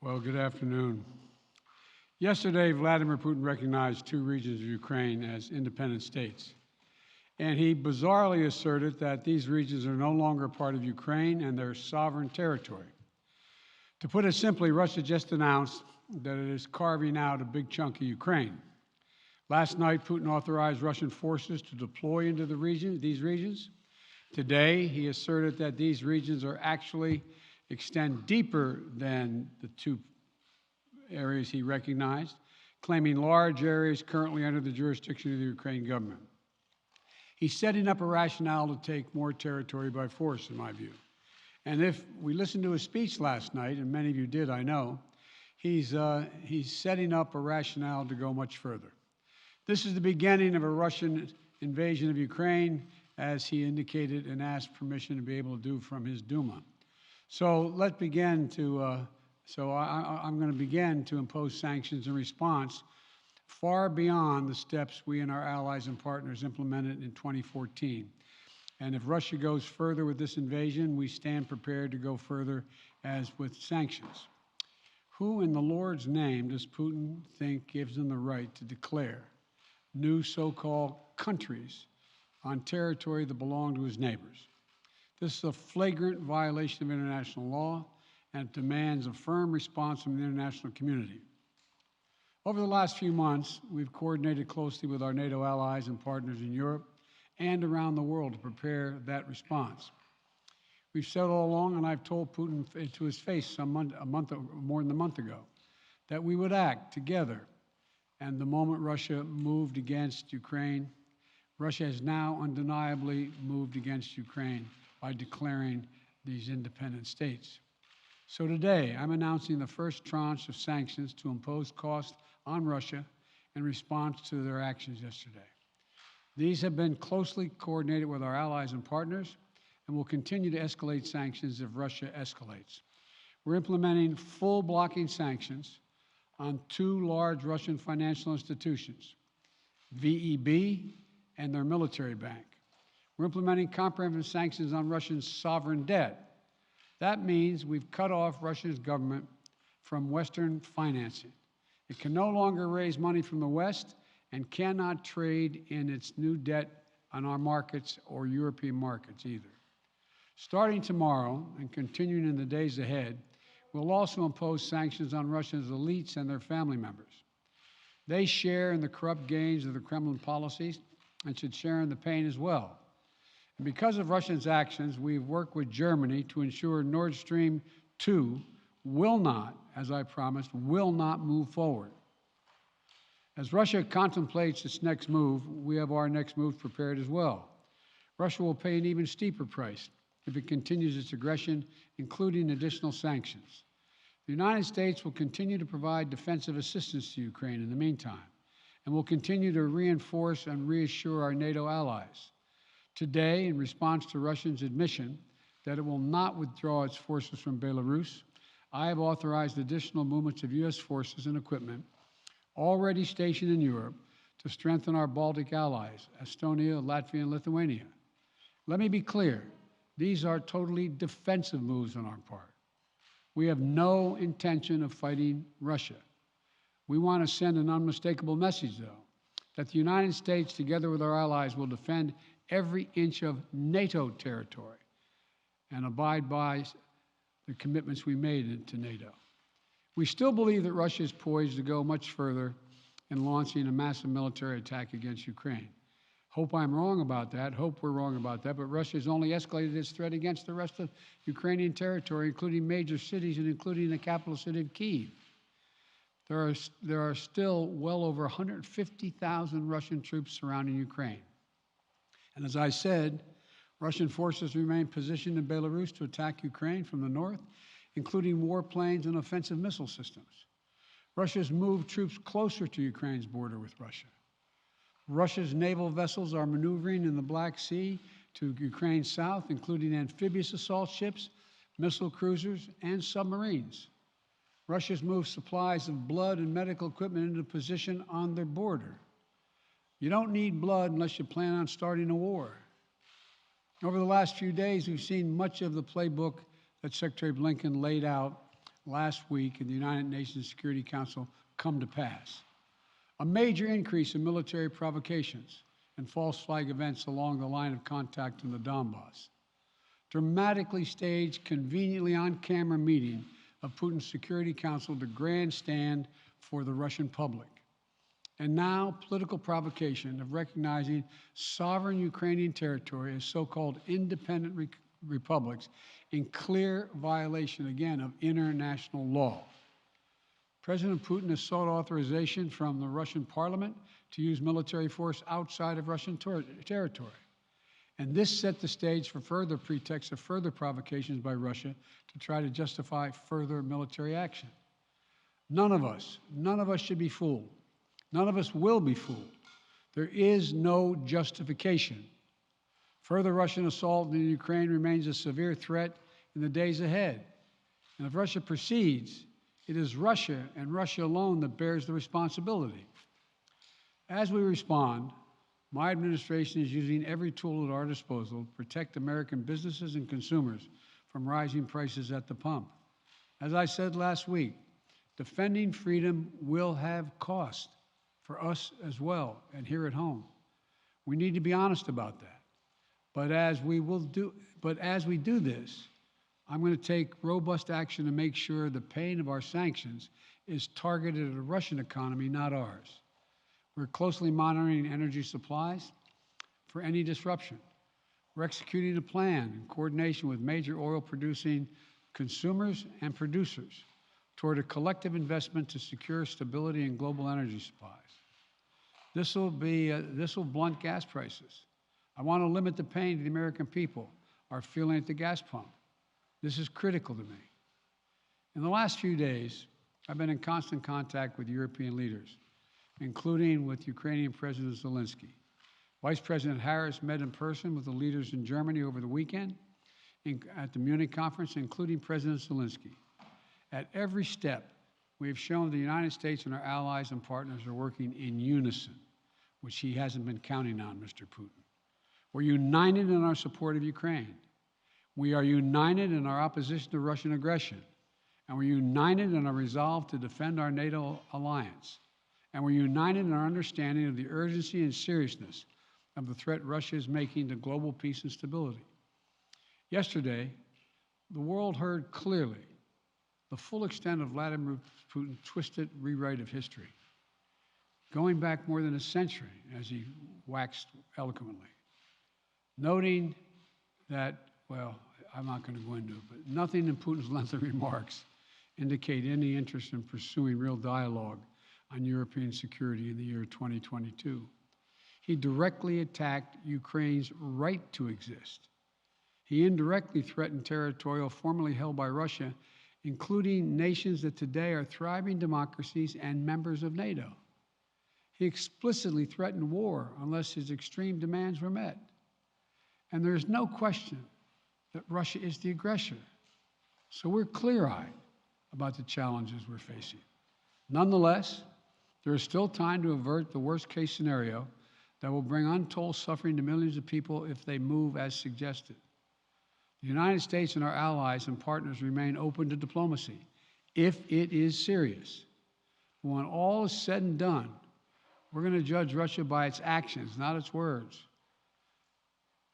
Well, good afternoon. Yesterday, Vladimir Putin recognized two regions of Ukraine as independent states. And he bizarrely asserted that these regions are no longer part of Ukraine and their sovereign territory. To put it simply, Russia just announced that it is carving out a big chunk of Ukraine. Last night, Putin authorized Russian forces to deploy into these regions. Today, he asserted that these regions are actually extend deeper than the two areas he recognized, claiming large areas currently under the jurisdiction of the Ukraine government. He's setting up a rationale to take more territory by force, in my view. And if we listened to his speech last night, and many of you did, I know, he's setting up a rationale to go much further. This is the beginning of a Russian invasion of Ukraine, as he indicated and asked permission to be able to do from his Duma. So let's begin to, I'm going to begin to impose sanctions in response far beyond the steps we and our allies and partners implemented in 2014. And if Russia goes further with this invasion, we stand prepared to go further as with sanctions. Who in the Lord's name does Putin think gives him the right to declare new so-called countries on territory that belong to his neighbors? This is a flagrant violation of international law, and it demands a firm response from the international community. Over the last few months, we've coordinated closely with our NATO allies and partners in Europe and around the world to prepare that response. We've said all along, and I've told Putin to his face more than a month ago, that we would act together. And the moment Russia moved against Ukraine, Russia has now undeniably moved against Ukraine by declaring these independent states. So today, I'm announcing the first tranche of sanctions to impose costs on Russia in response to their actions yesterday. These have been closely coordinated with our allies and partners, and will continue to escalate sanctions if Russia escalates. We're implementing full blocking sanctions on two large Russian financial institutions, VEB and their military bank. We're implementing comprehensive sanctions on Russia's sovereign debt. That means we've cut off Russia's government from Western financing. It can no longer raise money from the West and cannot trade in its new debt on our markets or European markets either. Starting tomorrow and continuing in the days ahead, we'll also impose sanctions on Russia's elites and their family members. They share in the corrupt gains of the Kremlin policies and should share in the pain as well. And because of Russia's actions, we've worked with Germany to ensure Nord Stream 2 will not, as I promised, will not move forward. As Russia contemplates its next move, we have our next move prepared as well. Russia will pay an even steeper price if it continues its aggression, including additional sanctions. The United States will continue to provide defensive assistance to Ukraine in the meantime, and will continue to reinforce and reassure our NATO allies. Today, in response to Russia's admission that it will not withdraw its forces from Belarus, I have authorized additional movements of U.S. forces and equipment already stationed in Europe to strengthen our Baltic allies, Estonia, Latvia, and Lithuania. Let me be clear, these are totally defensive moves on our part. We have no intention of fighting Russia. We want to send an unmistakable message, though, that the United States, together with our allies, will defend every inch of NATO territory and abide by the commitments we made to NATO. We still believe that Russia is poised to go much further in launching a massive military attack against Ukraine. Hope I'm wrong about that, hope we're wrong about that, but Russia has only escalated its threat against the rest of Ukrainian territory, including major cities and including the capital city of Kyiv. There are still well over 150,000 Russian troops surrounding Ukraine. And as I said, Russian forces remain positioned in Belarus to attack Ukraine from the north, including warplanes and offensive missile systems. Russia's moved troops closer to Ukraine's border with Russia. Russia's naval vessels are maneuvering in the Black Sea to Ukraine's south, including amphibious assault ships, missile cruisers, and submarines. Russia's moved supplies of blood and medical equipment into position on their border. You don't need blood unless you plan on starting a war. Over the last few days, we've seen much of the playbook that Secretary Blinken laid out last week in the United Nations Security Council come to pass. A major increase in military provocations and false flag events along the line of contact in the Donbass. Dramatically staged, conveniently on-camera meeting of Putin's Security Council to grandstand for the Russian public. And now, political provocation of recognizing sovereign Ukrainian territory as so-called independent republics in clear violation, again, of international law. President Putin has sought authorization from the Russian parliament to use military force outside of Russian territory. And this set the stage for further pretexts of further provocations by Russia to try to justify further military action. None of us should be fooled. None of us will be fooled. There is no justification. Further Russian assault in Ukraine remains a severe threat in the days ahead. And if Russia proceeds, it is Russia and Russia alone that bears the responsibility. As we respond, my administration is using every tool at our disposal to protect American businesses and consumers from rising prices at the pump. As I said last week, defending freedom will have cost for us as well and here at home. We need to be honest about that. But as we do this, I'm going to take robust action to make sure the pain of our sanctions is targeted at the Russian economy, not ours. We're closely monitoring energy supplies for any disruption. We're executing a plan in coordination with major oil-producing consumers and producers toward a collective investment to secure stability in global energy supplies. This will blunt gas prices. I want to limit the pain the American people are feeling at the gas pump. This is critical to me. In the last few days, I've been in constant contact with European leaders, including with Ukrainian President Zelensky. Vice President Harris met in person with the leaders in Germany over the weekend at the Munich conference, including President Zelensky. At every step, we have shown the United States and our allies and partners are working in unison, which he hasn't been counting on, Mr. Putin. We're united in our support of Ukraine. We are united in our opposition to Russian aggression. And we're united in our resolve to defend our NATO alliance. And we're united in our understanding of the urgency and seriousness of the threat Russia is making to global peace and stability. Yesterday, the world heard clearly the full extent of Vladimir Putin's twisted rewrite of history, going back more than a century, as he waxed eloquently, noting that, well, I'm not going to go into it, but nothing in Putin's lengthy remarks indicate any interest in pursuing real dialogue on European security in the year 2022. He directly attacked Ukraine's right to exist. He indirectly threatened territory formerly held by Russia, including nations that today are thriving democracies and members of NATO. He explicitly threatened war unless his extreme demands were met. And there is no question that Russia is the aggressor. So we're clear-eyed about the challenges we're facing. Nonetheless, there is still time to avert the worst-case scenario that will bring untold suffering to millions of people if they move as suggested. The United States and our allies and partners remain open to diplomacy if it is serious. When all is said and done, we're going to judge Russia by its actions, not its words.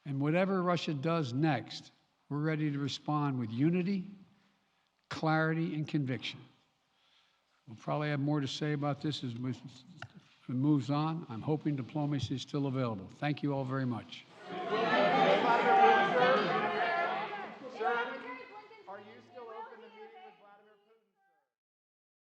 And whatever Russia does next, we're ready to respond with unity, clarity, and conviction. We'll probably have more to say about this as it moves on. I'm hoping diplomacy is still available. Thank you all very much.